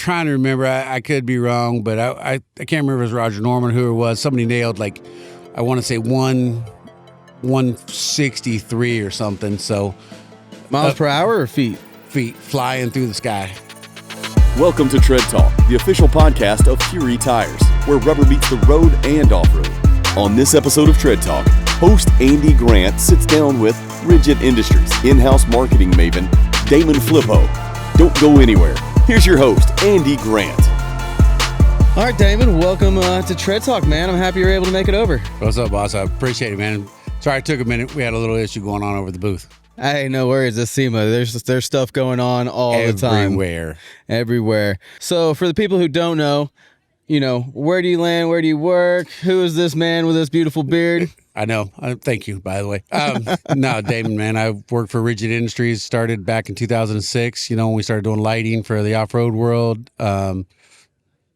trying to remember. I could be wrong, but I can't remember if it was Roger Norman who it was. Somebody nailed like, I want to say 163 or something. So miles per hour or feet? Feet flying through the sky. Welcome to Tread Talk, the official podcast of Fury Tires, where rubber meets the road and off-road. On this episode of Tread Talk, host Andy Grant sits down with Rigid Industries in-house marketing maven Damon Flippo. Don't go anywhere. Here's your host, Andy Grant. All right, Damon, welcome to Tread Talk, man. I'm happy you're able to make it over. What's up, boss? I appreciate it, man. Sorry it took a minute. We had a little issue going on over the booth. Hey, no worries. It's SEMA. There's stuff going on all the time. Everywhere. So for the people who don't know, where do you land? Where do you work? Who is this man with this beautiful beard? I know. Thank you, by the way. No, Damon, man, I worked for Rigid Industries, started back in 2006, when we started doing lighting for the off-road world. Was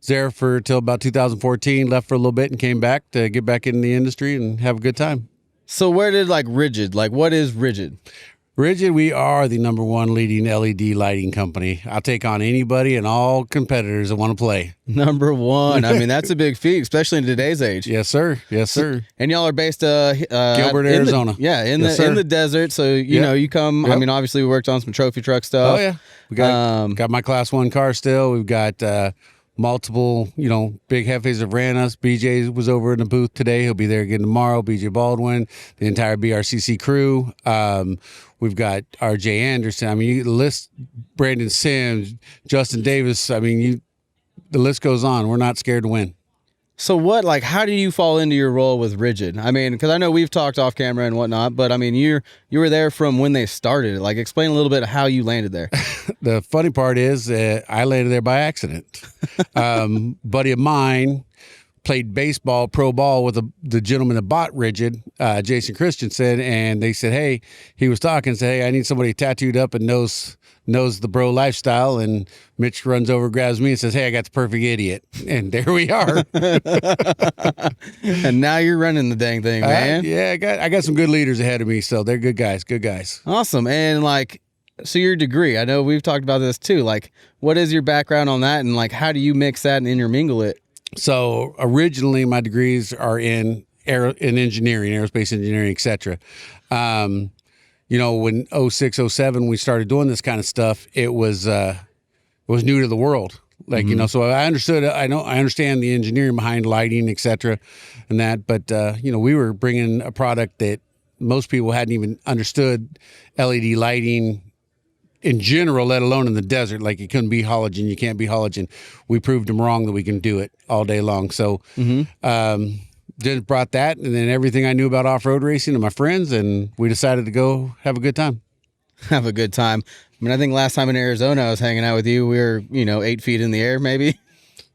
there for till about 2014, left for a little bit and came back to get back in the industry and have a good time. So where did Rigid, what is Rigid? Rigid, we are the number one leading LED lighting company. I'll take on anybody and all competitors that want to play. Number one. I mean, that's a big feat, especially in today's age. Yes, sir. Yes, sir. And y'all are based Gilbert, Arizona. In the desert. So you come. Yep. I mean, obviously we worked on some trophy truck stuff. Oh yeah, we got my Class 1 car still. We've got multiple, big heavies have ran us. BJ was over in the booth today. He'll be there again tomorrow. BJ Baldwin, the entire BRCC crew. We've got RJ Anderson. I mean, you list Brandon Sims, Justin Davis. I mean, the list goes on. We're not scared to win. So how do you fall into your role with Rigid? I mean, because I know we've talked off camera and whatnot, but I mean, you were there from when they started. Explain a little bit how you landed there. The funny part is I landed there by accident. Buddy of mine played baseball, pro ball with the gentleman that bought Rigid, Jason Christensen, and they said, hey, he was talking, said, hey, I need somebody tattooed up and knows the bro lifestyle. And Mitch runs over, grabs me and says, hey, I got the perfect idiot. And there we are. And now you're running the dang thing, man. I got some good leaders ahead of me, so they're good guys. Awesome. And so your degree, I know we've talked about this too. What is your background on that, and how do you mix that and intermingle it? So originally my degrees are in engineering, aerospace engineering, etc. When 06, 07 we started doing this kind of stuff, it was new to the world. So I understand the engineering behind lighting, etc. and that, but we were bringing a product that most people hadn't even understood, LED lighting in general, let alone in the desert. You couldn't be halogen, you can't be halogen. We proved them wrong that we can do it all day long. So just brought that and then everything I knew about off-road racing to my friends, and we decided to go have a good time. Have a good time. I mean, I think last time in Arizona I was hanging out with you, we were 8 feet in the air maybe.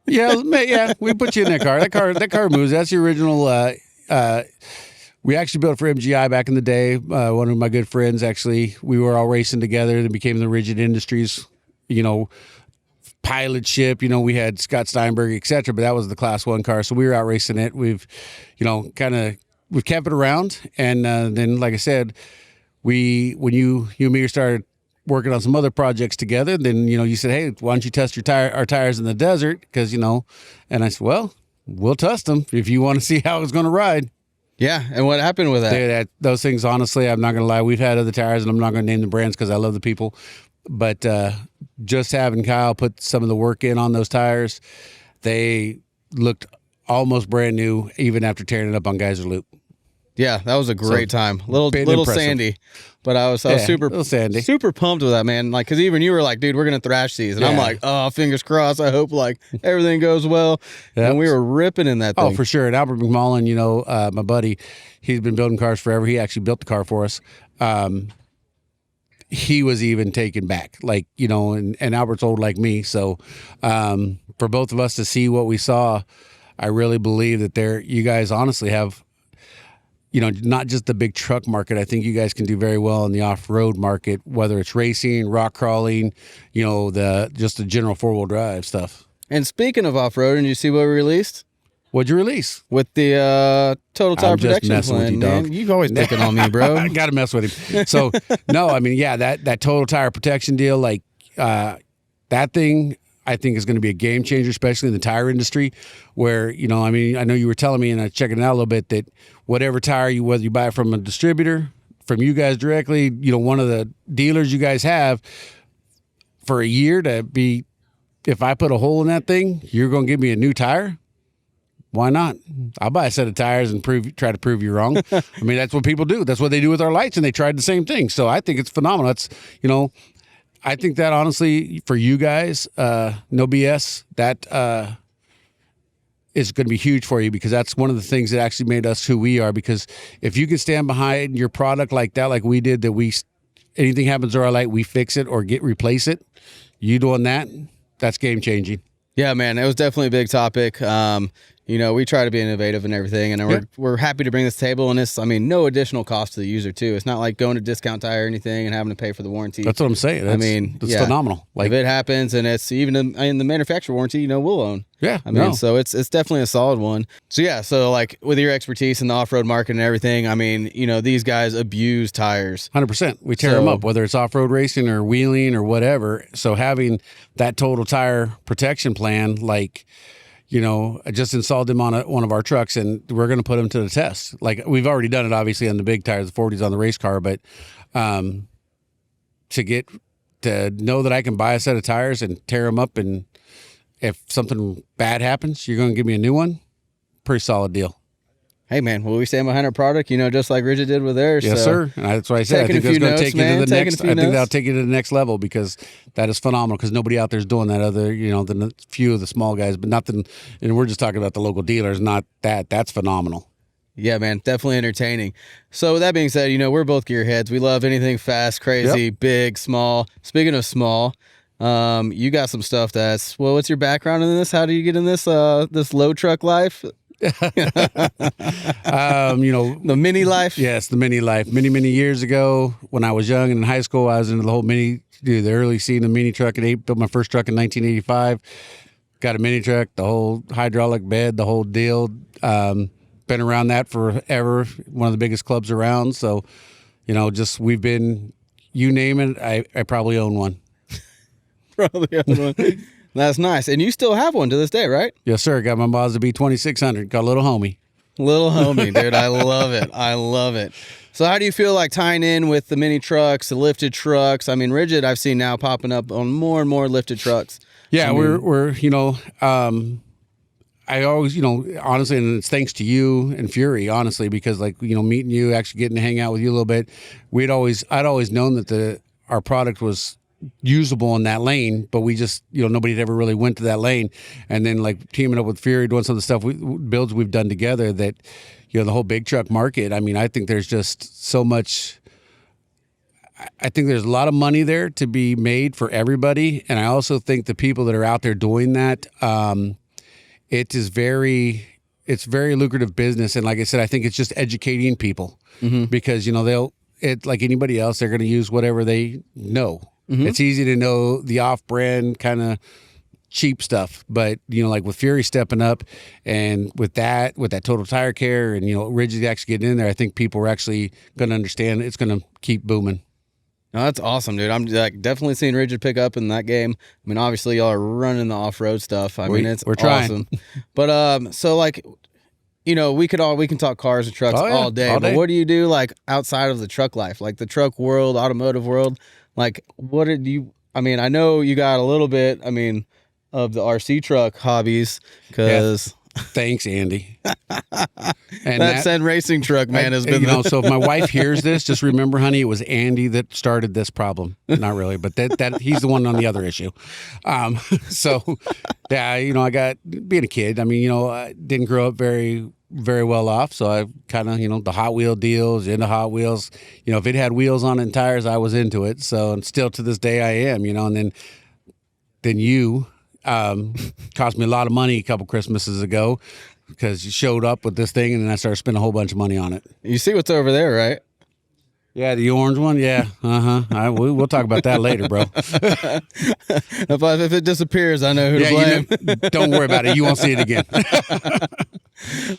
Yeah, we put you in that car. That car moves. That's the original. We actually built it for MGI back in the day. One of my good friends, actually, we were all racing together and became the Rigid Industries, pilot ship. We had Scott Steinberg, et cetera, but that was the Class 1 car. So we were out racing it. We've, we've kept it around. And then, like I said, when you and me started working on some other projects together, then, you said, hey, why don't you test our tires in the desert? Because, and I said, well, we'll test them if you want to see how it's going to ride. Yeah, and what happened with that? Dude, those things, honestly, I'm not going to lie. We've had other tires, and I'm not going to name the brands because I love the people. But just having Kyle put some of the work in on those tires, they looked almost brand new, even after tearing it up on Geyser Loop. Yeah, that was a great time. Little sandy, but I was super pumped with that, man. Because even you were like, dude, we're gonna thrash these, and I'm like, oh, fingers crossed. I hope everything goes well. Yep. And we were ripping in that thing. Oh, for sure. And Albert McMullen, my buddy, he's been building cars forever. He actually built the car for us. He was even taken back, and Albert's old like me, so for both of us to see what we saw, I really believe that you guys honestly have. Not just the big truck market. I think you guys can do very well in the off-road market, whether it's racing, rock crawling, just the general four-wheel drive stuff. And speaking of off-road, and you see what we released? What'd you release? With the Total Tire Protection Plan, with you, man. You've always picking on me, bro. I got to mess with him. So, no, I mean, that Total Tire Protection deal, that thing, I think is going to be a game changer, especially in the tire industry, where, you know, I mean, I know you were telling me, and I was checking it out a little bit, that whatever tire whether you buy it from a distributor, from you guys directly, you know, one of the dealers you guys have, for a year to be, if I put a hole in that thing, you're going to give me a new tire? Why not? I'll buy a set of tires and try to prove you wrong. I mean, that's what people do. That's what they do with our lights, and they tried the same thing. So I think it's phenomenal. That's, you know, I think that honestly, for you guys, no BS, that is going to be huge for you, because that's one of the things that actually made us who we are. Because if you can stand behind your product like that, like we did, that anything happens to our light, we fix it or replace it. You doing that, that's game changing. Yeah, man, it was definitely a big topic. You know, we try to be innovative and everything, and we're happy to bring this table. And this, I mean, no additional cost to the user too. It's not like going to Discount Tire or anything and having to pay for the warranty. That's what I'm saying. It's phenomenal. Like, if it happens, and it's even in the manufacturer warranty, you know, we'll own. Yeah, I mean, so it's definitely a solid one. So like with your expertise in the off-road market and everything, I mean, you know, these guys abuse tires. 100%. We tear them up, whether it's off-road racing or wheeling or whatever. So having that total tire protection plan, like, you know, I just installed them on one of our trucks, and we're going to put them to the test. Like, we've already done it, obviously, on the big tires, the 40s on the race car, but to know that I can buy a set of tires and tear them up, and if something bad happens, you're going to give me a new one, pretty solid deal. Hey, man, well, we stand behind our product, you know, just like Rigid did with theirs. Yes, sir. And that's why I said I think that's going to take you to the next. I think that'll take you to the next level, because that is phenomenal. Because nobody out there is doing that, other, you know, than a few of the small guys. But nothing. And we're just talking about the local dealers. Not that. That's phenomenal. Yeah, man, definitely entertaining. So with that being said, you know, we're both gearheads. We love anything fast, crazy, big, small. Speaking of small, you got some stuff that's, well, what's your background in this? How do you get in this this low truck life? You know, the mini life. Yes, the mini life. Many years ago, when I was young and in high school, I was into the whole the early scene of mini truck. And built my first truck in 1985. Got a mini truck, the whole hydraulic bed, the whole deal. Been around that forever. One of the biggest clubs around. So, you know, we've been, you name it, I probably own one. Probably own one. That's nice. And you still have one to this day, right? Yes, sir. Got my Mazda B2600. Got a little homie. Little homie, dude. I love it. I love it. So how do you feel like tying in with the mini trucks, the lifted trucks? I mean, Rigid, I've seen now popping up on more and more lifted trucks. Yeah, we're you know, I always, you know, honestly, and it's thanks to you and Fury, honestly, because, like, you know, meeting you, actually getting to hang out with you a little bit, I'd always known that our product was usable in that lane, but we just, you know, nobody had ever really went to that lane. And then, like, teaming up with Fury, doing some of the stuff builds we've done together, that, you know, the whole big truck market, I mean, I think there's just so much, I think there's a lot of money there to be made for everybody. And I also think the people that are out there doing that, it's very lucrative business. And like I said, I think it's just educating people, because, you know, like anybody else, they're going to use whatever they know. It's easy to know the off-brand kind of cheap stuff, but, you know, like with Fury stepping up, and with that total tire care, and, you know, Rigid actually getting in there, I think people are actually going to understand it's going to keep booming. No, that's awesome, dude. I'm like definitely seeing Rigid pick up in that game. I mean, obviously y'all are running the off-road stuff. We're awesome. But so, like, you know, we can talk cars and trucks all day. But what do you do, like, outside of the truck life, like the truck world, automotive world? Like, what did you? I mean, I know you got a little bit, I mean, of the RC truck hobbies, because. Thanks, Andy. And that said racing truck, man, has been, you know. So if my wife hears this, just remember, honey, it was Andy that started this problem. Not really, but that he's the one on the other issue. So yeah, you know, I got, being a kid, I mean, you know, I didn't grow up very well off, so I kind of, you know, the Hot Wheel deals, into Hot Wheels. You know, if it had wheels on it and tires, I was into it. So, and still to this day I am, you know. And then you cost me a lot of money a couple Christmases ago, because you showed up with this thing, and then I started spending a whole bunch of money on it. You see what's over there, right? Yeah, the orange one. Yeah, we'll talk about that later, bro. If it disappears, I know who to blame. Don't worry about it. You won't see it again.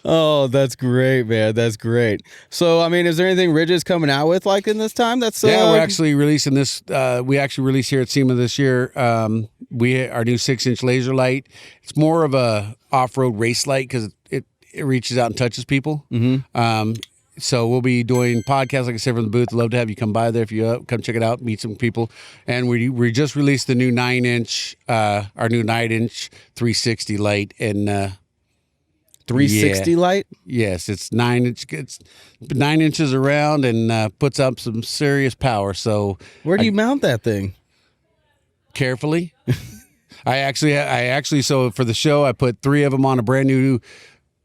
Oh, that's great, man. That's great. So, I mean, is there anything Ridge's coming out with like in this time? We're actually releasing this. We actually released here at SEMA this year. Our new 6-inch laser light. It's more of a off-road race light because it reaches out and touches people. Mm-hmm. So we'll be doing podcasts, like I said, from the booth. Love to have you come by there if you come check it out, meet some people. And we just released the new 9-inch, our new 9-inch 360 light. And 360 light? Yes, it's 9-inch. It's 9 inches around and puts up some serious power. So where do you mount that thing? Carefully. I actually. So for the show, I put 3 of them on a brand new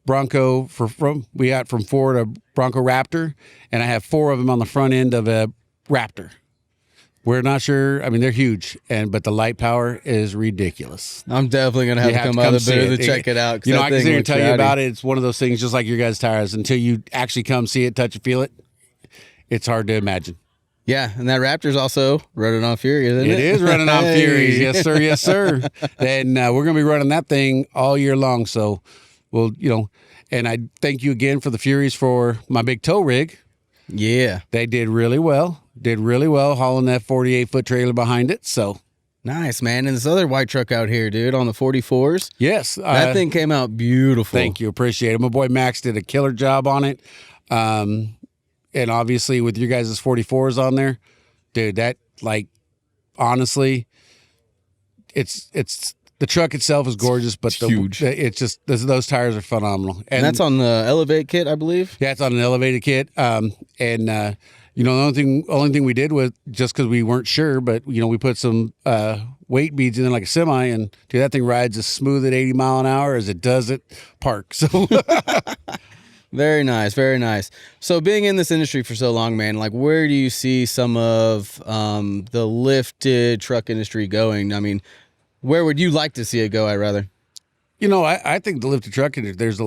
Bronco from Ford, a Bronco Raptor, and I have 4 of them on the front end of a Raptor. We're not sure. I mean, they're huge, but the light power is ridiculous. I'm definitely gonna have to come out of the booth to check it out. You know, I can sit here and tell you about it. It's one of those things, just like your guys' tires. Until you actually come see it, touch it, feel it, it's hard to imagine. Yeah, and that Raptor's also running on Fury, isn't it? It is running on Furies. Yes, sir. Yes, sir. And we're gonna be running that thing all year long. So. Well, and I thank you again for the Furies for my big tow rig. Yeah. They did really well. Hauling that 48-foot trailer behind it. So nice, man. And this other white truck out here, dude, on the 44s. Yes. That thing came out beautiful. Thank you. Appreciate it. My boy Max did a killer job on it. And obviously with your guys' 44s on there, dude, that, like, honestly, it's the truck itself is gorgeous, but huge. It's just those tires are phenomenal, and that's on the Elevate kit, I believe. Yeah, it's on an elevated kit. The only thing we did was just because we weren't sure, but we put some weight beads in there like a semi, and dude, that thing rides as smooth at 80 mile an hour as it does at park. So. Very nice, very nice. So being in this industry for so long, man, like where do you see some of the lifted truck industry going? I mean, where would you like to see it go? I'd rather. I think the lifted truck industry, there's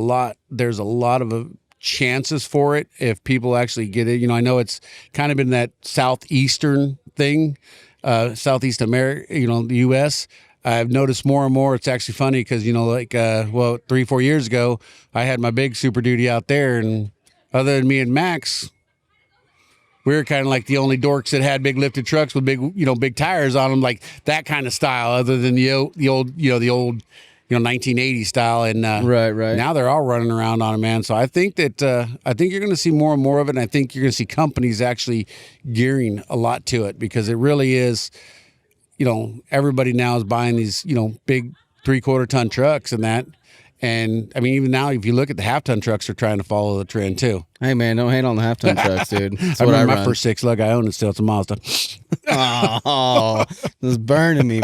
a lot of chances for it if people actually get it. I know it's kind of been that southeastern thing, Southeast America, the U.S. I've noticed more and more. It's actually funny because, 3-4 years ago, I had my big Super Duty out there, and other than me and Max, we were kind of like the only dorks that had big lifted trucks with big tires on them, like that kind of style, other than the old 1980s style. And right. Now they're all running around on them, man. So I think that you're going to see more and more of it, and I think you're going to see companies actually gearing a lot to it because it really is. Everybody now is buying these big 3/4 ton trucks and that. And I mean, even now, if you look at the half-ton trucks, are trying to follow the trend too. Hey, man, don't hate on the half-ton trucks, dude. That's I what remember I my first 6 lug I owned, and still it's a Mazda. Oh, this is burning me,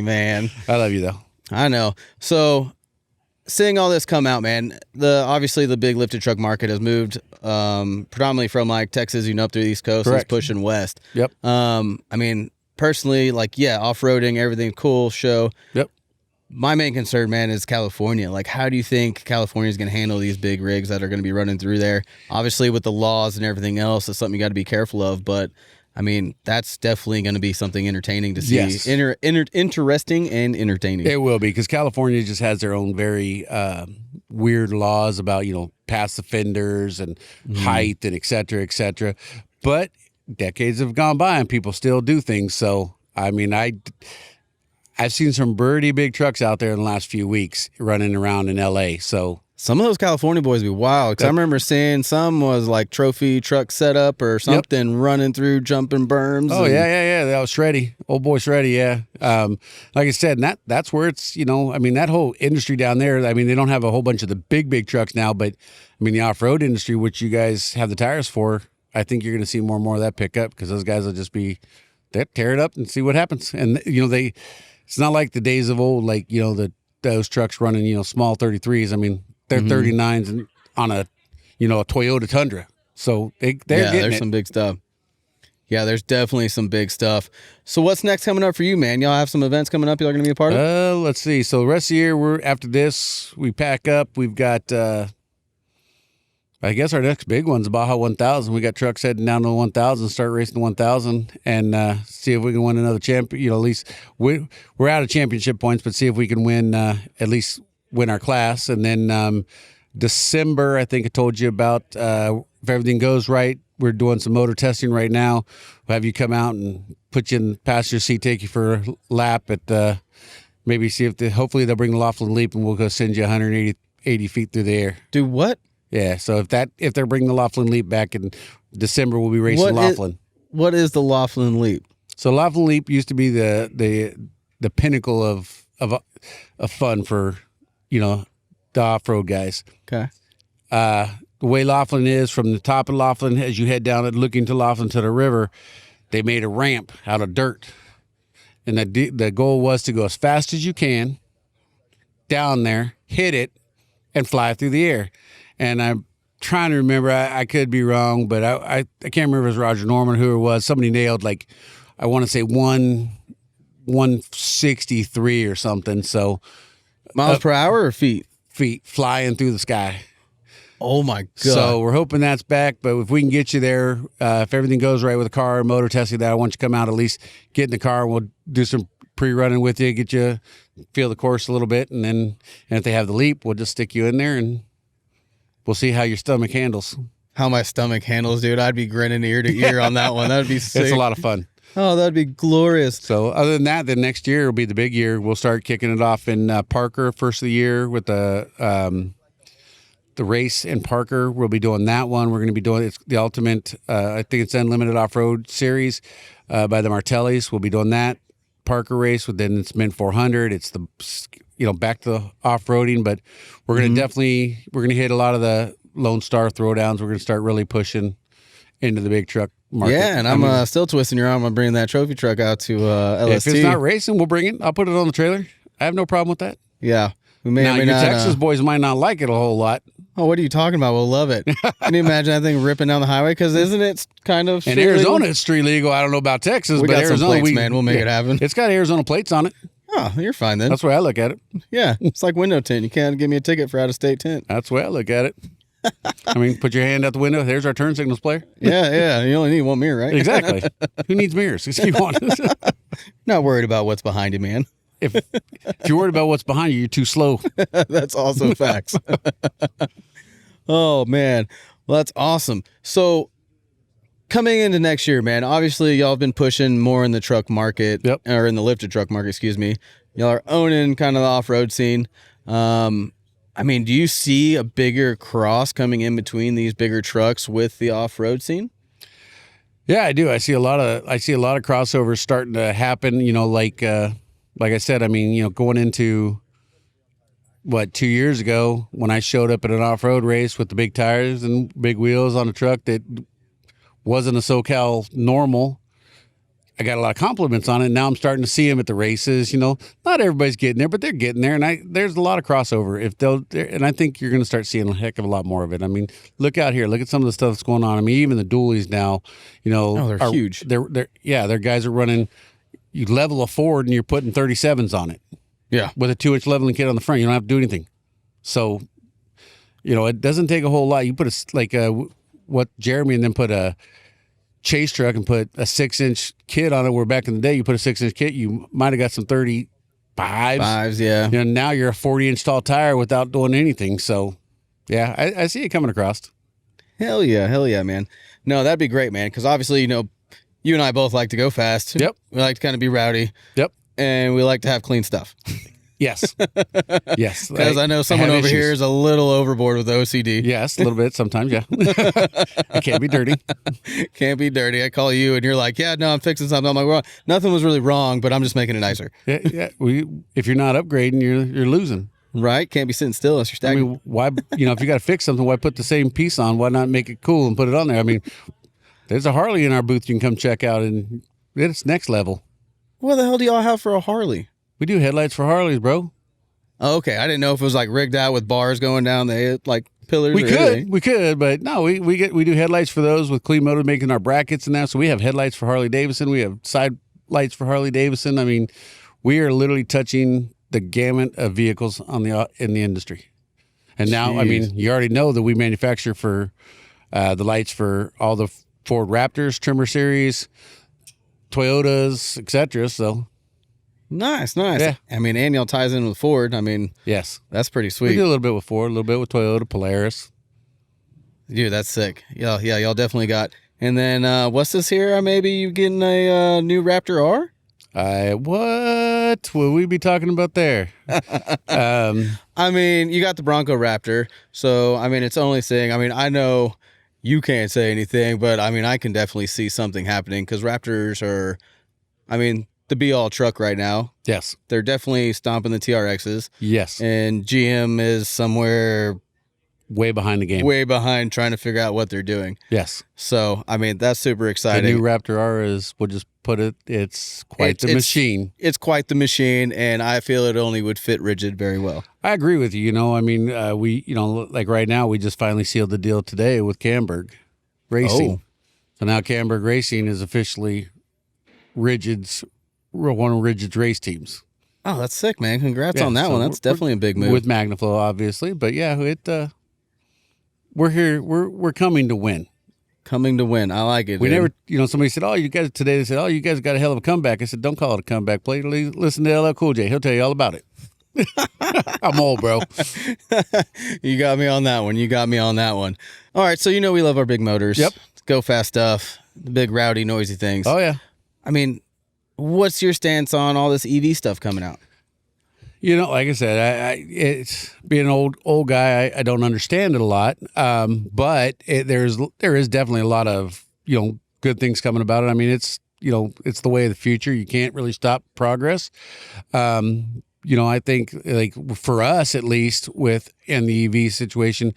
man. I love you though. I know. So, seeing all this come out, man, obviously the big lifted truck market has moved predominantly from like Texas, up through the East Coast, and it's pushing west. Yep. I mean, personally, like, yeah, off-roading, everything cool, show. Yep. My main concern, man, is California. Like, how do you think California is going to handle these big rigs that are going to be running through there? Obviously, with the laws and everything else, it's something you got to be careful of. But, I mean, that's definitely going to be something entertaining to see. Yes. Interesting and entertaining. It will be, because California just has their own very weird laws about, past offenders and height and et cetera, et cetera. But decades have gone by and people still do things. So, I mean, I've seen some pretty big trucks out there in the last few weeks running around in L.A., so... Some of those California boys be wild, because I remember seeing some was like trophy truck setup or something running through jumping berms. Oh, yeah. That was Shreddy. Old boy Shreddy, yeah. Like I said, and that's where it's, I mean, that whole industry down there, I mean, they don't have a whole bunch of the big trucks now, but, I mean, the off-road industry, which you guys have the tires for, I think you're going to see more and more of that pick up, because those guys will just be, they tear it up and see what happens. And, it's not like the days of old, like, those trucks running, small 33s. I mean, they're 39s and on a Toyota Tundra. So they're getting there's some big stuff. Yeah, there's definitely some big stuff. So what's next coming up for you, man? Y'all have some events coming up y'all going to be a part of? Let's see. So the rest of the year, after this, we pack up. We've got, I guess our next big one's Baja 1000. We got trucks heading down to the 1000, start racing the 1000, and see if we can win another champion. At least we're out of championship points, but see if we can win at least win our class. And then December, I think I told you about, if everything goes right, we're doing some motor testing right now. We'll have you come out and put you in the passenger seat, take you for a lap at maybe see if hopefully they'll bring the Laughlin Leap and we'll go send you 180 feet through the air. Do what? Yeah, so if they're bringing the Laughlin Leap back in December, we'll be racing Laughlin. What is the Laughlin Leap? So Laughlin Leap used to be the pinnacle of fun for, the off-road guys. Okay. The way Laughlin is, from the top of Laughlin, as you head down it, looking to Laughlin to the river, they made a ramp out of dirt. And the goal was to go as fast as you can down there, hit it, and fly through the air. And I'm trying to remember, I could be wrong, but I can't remember if it was Roger Norman who it was. Somebody nailed, like, I want to say 163 or something. So miles per hour or feet? Feet flying through the sky. Oh my God. So we're hoping that's back, but if we can get you there, if everything goes right with the car, motor testing that, I want you to come out, at least get in the car, and we'll do some pre-running with you, get you feel the course a little bit, and if they have the Leap, we'll just stick you in there and we'll see how your stomach handles. How my stomach handles, dude. I'd be grinning ear to ear on that one. That'd be sick. It's a lot of fun. Oh, that'd be glorious. So other than that, then next year will be the big year. We'll start kicking it off in Parker first of the year with the race in Parker. We'll be doing that one. We're going to be doing it's the ultimate. I think it's Unlimited Off-Road Series by the Martellis. We'll be doing that Parker race. Then it's Mint 400. It's the back to off-roading, but we're going to we're going to hit a lot of the Lone Star throwdowns. We're going to start really pushing into the big truck market. Yeah, and I'm still twisting your arm on bringing that trophy truck out to LST. If it's not racing, we'll bring it. I'll put it on the trailer. I have no problem with that. Yeah. We may now, your Texas boys might not like it a whole lot. Oh, what are you talking about? We'll love it. Can you imagine that thing ripping down the highway? Because isn't it kind of in Arizona, it's street legal. I don't know about Texas, but got Arizona, some plates, man. We'll make it happen. It's got Arizona plates on it. Oh, you're fine then. That's the way I look at it. Yeah, it's like window tint. You can't give me a ticket for out-of-state tint. That's the way I look at it. I mean, put your hand out the window. There's our turn signals player. Yeah. You only need one mirror, right? Exactly. Who needs mirrors? Just keep on. Not worried about what's behind you, man. If you're worried about what's behind you, you're too slow. That's also facts. Oh, man. Well, that's awesome. So coming into next year, man, obviously y'all have been pushing more in the truck market, or in the lifted truck market, excuse me. Y'all are owning kind of the off-road scene. I mean, do you see a bigger cross coming in between these bigger trucks with the off-road scene? Yeah, I do. I see a lot of crossovers starting to happen. Like I said, I mean, going into 2 years ago when I showed up at an off-road race with the big tires and big wheels on a truck that wasn't a SoCal normal. I got a lot of compliments on it. Now I'm starting to see them at the races. Not everybody's getting there, but they're getting there, and there's a lot of crossover. And I think you're going to start seeing a heck of a lot more of it. I mean, look out here, look at some of the stuff that's going on. I mean, even the dualies now, they're huge. Their guys are running. You level a Ford and you're putting 37s on it. Yeah, with a 2-inch leveling kit on the front, you don't have to do anything. So, it doesn't take a whole lot. You put what Jeremy and then put a chase truck and put a 6-inch kit on it, where back in the day you put a 6-inch kit, you might have got some 35s. Yeah. Now you're a 40-inch tall tire without doing anything. So, yeah, I see it coming across. Hell yeah, man. No, that'd be great, man, because obviously, you and I both like to go fast. Yep. We like to kind of be rowdy. Yep. And we like to have clean stuff. Yes. Yes. Because I know someone over here is a little overboard with OCD. Yes, a little bit sometimes, yeah. It can't be dirty. Can't be dirty. I call you and you're like, yeah, no, I'm fixing something. I'm like, well, nothing was really wrong, but I'm just making it nicer. Yeah. If you're not upgrading, you're losing. Right? Can't be sitting still unless you're stagnant. I mean, why, if you got to fix something, why put the same piece on? Why not make it cool and put it on there? I mean, there's a Harley in our booth you can come check out, and it's next level. What the hell do y'all have for a Harley? We do headlights for Harleys, bro. Oh, okay. I didn't know if it was like rigged out with bars going down the pillars. We could, but no, we do headlights for those with clean motor making our brackets and that. So we have headlights for Harley Davidson. We have side lights for Harley Davidson. I mean, we are literally touching the gamut of vehicles in the industry. And now, I mean, you already know that we manufacture for the lights for all the Ford Raptors, Trimmer Series, Toyotas, etc. So Nice. Yeah. I mean, and y'all ties in with Ford. I mean, yes, that's pretty sweet. We do a little bit with Ford, a little bit with Toyota, Polaris. Dude, that's sick. Yeah, y'all definitely got. And then what's this here? Maybe you getting a new Raptor R? What will we be talking about there? I mean, you got the Bronco Raptor, so I mean, it's only saying. I mean, I know you can't say anything, but I mean, I can definitely see something happening because Raptors are, I mean, the be-all truck right now. Yes, they're definitely stomping the TRXs. Yes, and GM is somewhere way behind the game. Way behind trying to figure out what they're doing. Yes. So, I mean, that's super exciting. The new Raptor R is, we'll just put it, it's quite the machine. It's quite the machine, and I feel it only would fit Rigid very well. I agree with you. You know, I mean, we, you know, like right now, we just finally sealed the deal today with Camberg Racing. Oh. So now Camberg Racing is officially one of Rigid's race teams. Oh, that's sick, man. Congrats on that one. That's definitely a big move. With MagnaFlow, obviously. But yeah, we're here. We're coming to win. Coming to win. I like it. We never, you know, somebody said, you guys got a hell of a comeback. I said, don't call it a comeback. Listen to LL Cool J. He'll tell you all about it. I'm old, bro. You got me on that one. All right. So, you know, we love our big motors. Yep. Go fast stuff. The big, rowdy, noisy things. Oh, yeah. I mean, what's your stance on all this EV stuff coming out? You know, like I said, it's being an old guy. I don't understand it a lot, but there is definitely a lot of, you know, good things coming about it. I mean, it's, you know, it's the way of the future. You can't really stop progress. You know, I think like for us at least in the EV situation,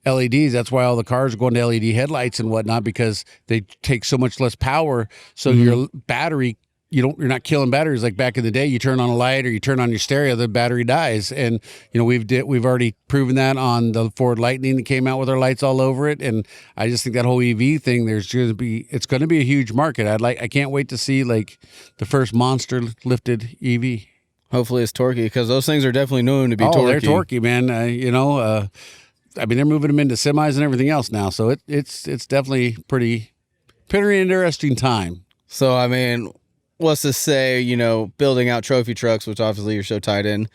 LEDs. That's why all the cars are going to LED headlights and whatnot, because they take so much less power. So your battery. You're not killing batteries like back in the day. You turn on a light or you turn on your stereo, the battery dies. And you know we've already proven that on the Ford Lightning that came out with our lights all over it. And I just think that whole EV thing, it's going to be a huge market. I can't wait to see like the first monster lifted EV. Hopefully it's torquey, because those things are definitely known to be torquey. They're torquey, man. You know, I mean they're moving them into semis and everything else now. So it's definitely pretty interesting time. So I mean, what's to say, you know, building out trophy trucks, which obviously you're so tied in,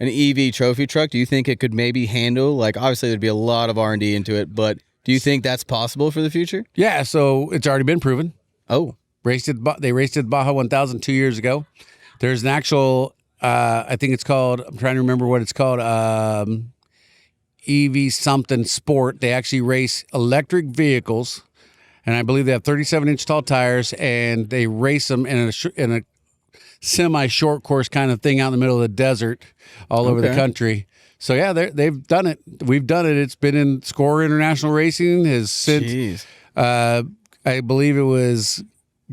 an EV trophy truck, do you think it could maybe handle, like, obviously there'd be a lot of R&D into it, but do you think that's possible for the future? Yeah, so it's already been proven. Oh. They raced it Baja 1000 2 years ago. There's an actual, I think it's called, I'm trying to remember what it's called, EV something sport. They actually race electric vehicles. And I believe they have 37-inch tall tires, and they race them in a semi-short course kind of thing out in the middle of the desert all over the country. So, yeah, they've done it. We've done it. It's been in Score International Racing. I believe it was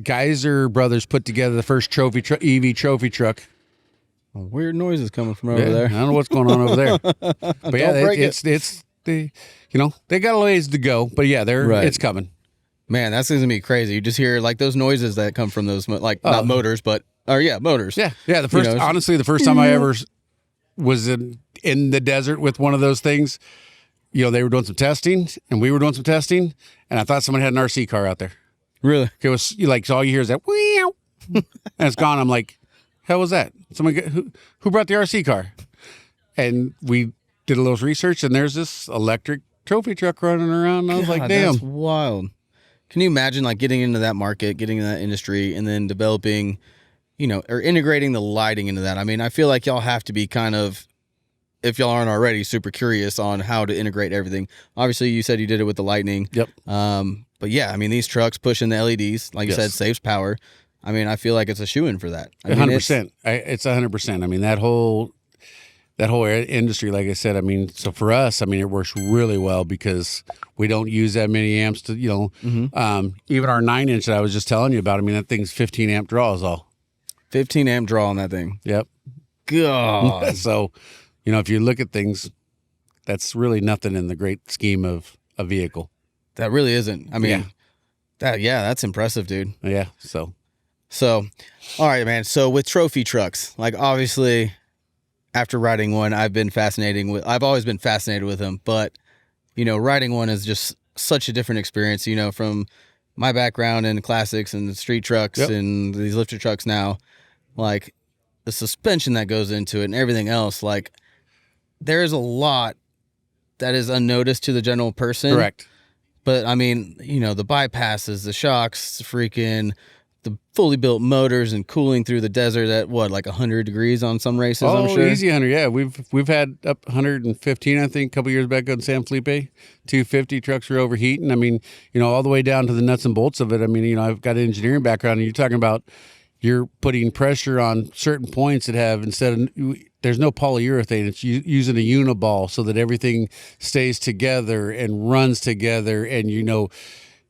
Geyser Brothers put together the first EV trophy truck. Weird noises coming from over there. I don't know what's going on over there. But, yeah, they got a ways to go. But, yeah, it's coming. Man, that's going to be crazy. You just hear like those noises that come from those, like not motors, but motors. Yeah. The first time I ever was in the desert with one of those things, you know, they were doing some testing and we were doing some testing, and I thought someone had an RC car out there. Really? It was like, so all you hear is that, and it's gone. I'm like, hell was that? Who brought the RC car? And we did a little research, and there's this electric trophy truck running around. And I was like, damn. That's wild. Can you imagine like getting into that market, getting in that industry, and then developing, you know, or integrating the lighting into that? I mean, I feel like y'all have to be kind of, if y'all aren't already, super curious on how to integrate everything. Obviously, you said you did it with the Lightning. Yep. But yeah, I mean, these trucks pushing the LEDs, like you said, saves power. I mean, I feel like it's a shoo-in for that. 100%. It's 100%. I mean, that whole industry, like I said, I mean, so for us, I mean, it works really well because we don't use that many amps to, you know, even our 9-inch that I was just telling you about, I mean, that thing's 15 amp draw is all. 15 amp draw on that thing. Yep. God. So, you know, if you look at things, that's really nothing in the great scheme of a vehicle. That really isn't. I mean, that's impressive, dude. Yeah. So, all right, man. So with trophy trucks, like obviously, after riding one, I've always been fascinated with them, but you know, riding one is just such a different experience, you know, from my background in classics and street trucks and these lifter trucks now. Like, the suspension that goes into it and everything else, like there is a lot that is unnoticed to the general person. Correct. But I mean, you know, the bypasses, the shocks, the fully built motors and cooling through the desert at what, like 100 degrees on some races, I'm sure? Easy 100, yeah. We've had up 115, I think, a couple years back on San Felipe. 250 trucks were overheating. I mean, you know, all the way down to the nuts and bolts of it. I mean, you know, I've got an engineering background, and you're talking about you're putting pressure on certain points that have, there's no polyurethane. It's using a uniball so that everything stays together and runs together, and, you know,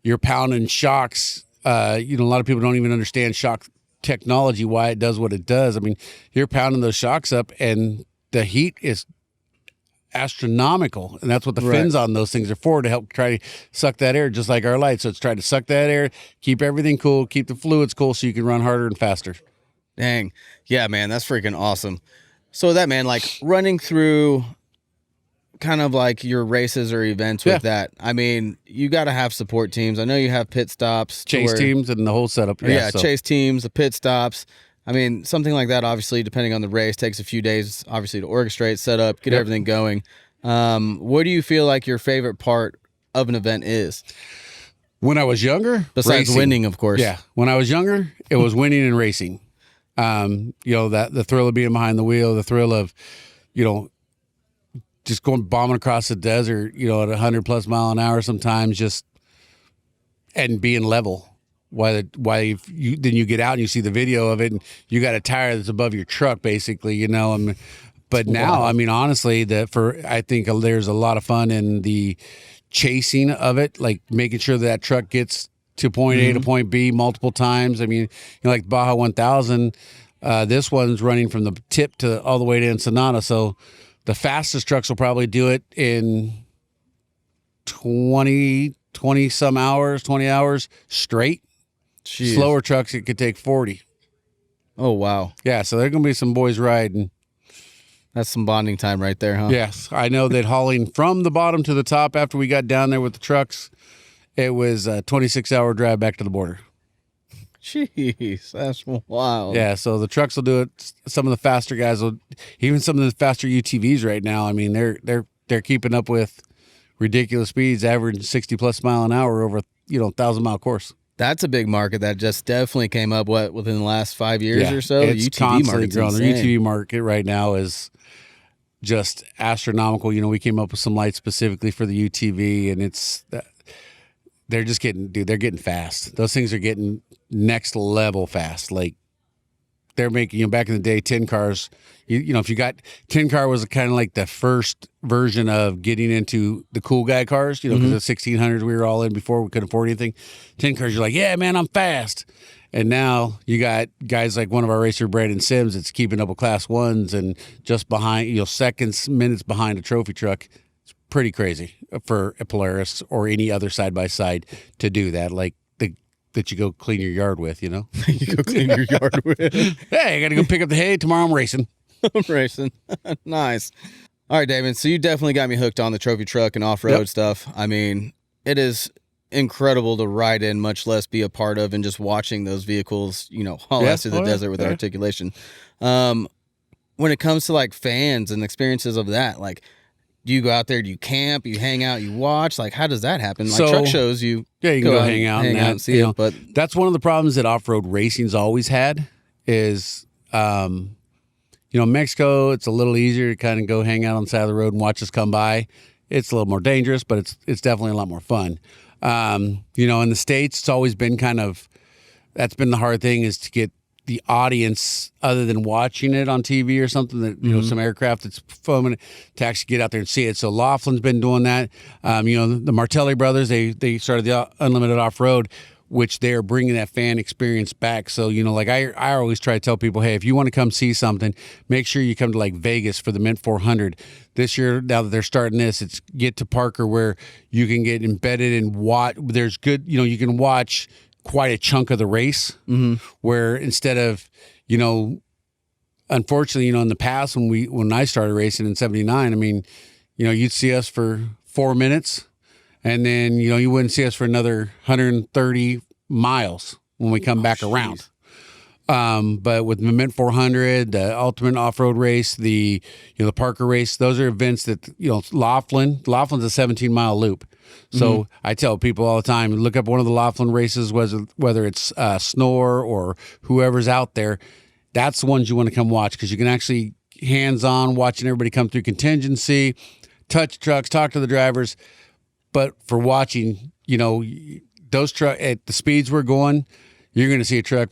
you're pounding shocks. You know, a lot of people don't even understand shock technology, why it does what it does. I mean, you're pounding those shocks up, and the heat is astronomical, and that's what the fins on those things are for, to help try to suck that air, just like our lights. So it's trying to suck that air, keep everything cool, keep the fluids cool, so you can run harder and faster. Dang. Yeah, man, that's freaking awesome. So that, man, like running through kind of like your races or events with that, I mean, you got to have support teams. I know you have pit stops, chase teams, and the whole setup. Chase teams, the pit stops. I mean, something like that, obviously, depending on the race, takes a few days, obviously, to orchestrate, set up, get everything going. What do you feel like your favorite part of an event is? When I was younger, besides racing. Winning, of course. Yeah, when I was younger, it was winning and racing. You know, that the thrill of being behind the wheel, the thrill of, you know, just going bombing across the desert, you know, at 100+ mile an hour sometimes, just and being level. Then you get out and you see the video of it, and you got a tire that's above your truck, basically, you know. But now, I mean, honestly, I think there's a lot of fun in the chasing of it, like making sure that truck gets to point A to point B multiple times. I mean, you know, like Baja 1000, this one's running from the tip to all the way to Ensenada, so the fastest trucks will probably do it in 20 hours straight. Jeez. Slower trucks, it could take 40. Oh, wow. Yeah, so there are going to be some boys riding. That's some bonding time right there, huh? Yes. I know that hauling from the bottom to the top after we got down there with the trucks, it was a 26-hour drive back to the border. Jeez, that's wild. Yeah, so the trucks will do it. Some of the faster guys will, even some of the faster UTVs right now, I mean, they're keeping up with ridiculous speeds, averaging 60+ mile an hour over, you know, 1,000-mile course. That's a big market that just definitely came up, within the last 5 years or so? It's the UTV constantly growing. Insane. The UTV market right now is just astronomical. You know, we came up with some lights specifically for the UTV, and they're just they're getting fast. Those things are getting next level fast. Like, they're making, you know, back in the day, 10 cars, you know, if you got 10 car was kind of like the first version of getting into the cool guy cars, you know, because the 1600s we were all in before we couldn't afford anything. 10 cars, you're like, yeah, man, I'm fast. And now you got guys like one of our racer, Brandon Sims, that's keeping up with class ones and just behind, you know, seconds, minutes behind a trophy truck. It's pretty crazy for a Polaris or any other side-by-side to do that. Like, that you go clean your yard with, you know? You go clean your yard with. Hey, I got to go pick up the hay. Tomorrow I'm racing. I'm racing. Nice. All right, Damon. So you definitely got me hooked on the trophy truck and off-road stuff. I mean, it is incredible to ride in, much less be a part of, and just watching those vehicles, you know, haul ass through the desert with articulation. When it comes to like fans and experiences of that, like, do you go out there? Do you camp? You hang out? You watch? Like, how does that happen? Like, truck shows, you can go hang out and see it. But that's one of the problems that off-road racing's always had is, you know, Mexico, it's a little easier to kind of go hang out on the side of the road and watch us come by. It's a little more dangerous, but it's definitely a lot more fun. You know, in the States, it's always been that's been the hard thing, is to get the audience, other than watching it on TV or something, that, you know, some aircraft that's filming it, to actually get out there and see it. So Laughlin's been doing that. You know, the Martelli brothers, they started the Unlimited Off-Road, which they're bringing that fan experience back. So, you know, like I always try to tell people, hey, if you want to come see something, make sure you come to like Vegas for the Mint 400. This year, now that they're starting this, it's get to Parker, where you can get embedded and watch. There's good, you know, you can watch quite a chunk of the race, where instead of, you know, unfortunately, you know, in the past when I started racing in 79, I mean, you know, you'd see us for 4 minutes, and then, you know, you wouldn't see us for another 130 miles when we come back around. But with the Mint 400, the Ultimate Off-Road Race, the Parker Race, those are events that, Laughlin's a 17-mile loop. So I tell people all the time, look up one of the Laughlin races, whether it's Snore or whoever's out there. That's the ones you want to come watch, because you can actually hands-on watching everybody come through contingency, touch trucks, talk to the drivers. But for watching, those trucks at the speeds we're going, you're going to see a truck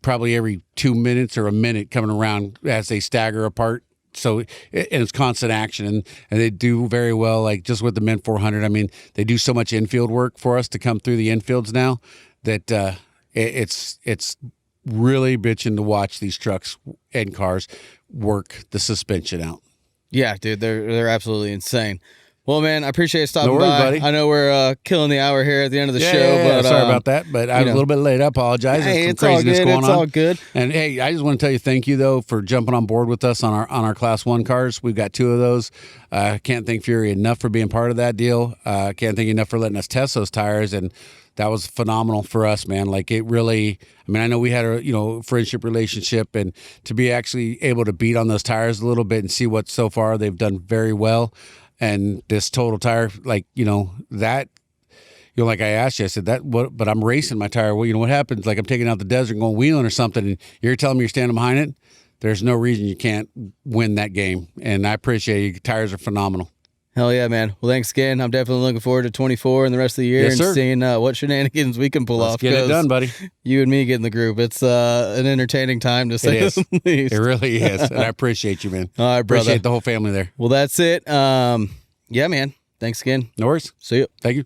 probably every 2 minutes or a minute coming around as they stagger apart. So, and it's constant action, and they do very well. Like just with the Mint 400, I mean, they do so much infield work for us to come through the infields now that it's really bitching to watch these trucks and cars work the suspension out. Yeah, dude, they're absolutely insane. Well, man, I appreciate you stopping by. Buddy. I know we're killing the hour here at the end of the show. Yeah, sorry about that, but I was a little bit late. I apologize. Hey, There's some craziness going on. It's all good. And hey, I just want to tell you thank you though for jumping on board with us on our Class 1 cars. We've got 2 of those. Can't thank Fury enough for being part of that deal. Can't thank you enough for letting us test those tires, and that was phenomenal for us, man. Like it really, I mean, I know we had a friendship relationship, and to be actually able to beat on those tires a little bit and see what so far they've done very well. And this total tire, like, that, like I asked you, I said but I'm racing my tire. Well, what happens? Like I'm taking out the desert and going wheeling or something, and you're telling me you're standing behind it. There's no reason you can't win that game. And I appreciate you. Tires are phenomenal. Hell yeah, man. Well, thanks again. I'm definitely looking forward to 24 and the rest of the year, and seeing what shenanigans we can pull off. Get it done, buddy. You and me get in the group. It's an entertaining time to say the least. It really is. And I appreciate you, man. All right, brother. Appreciate the whole family there. Well, that's it. Yeah, man. Thanks again. No worries. See you. Thank you.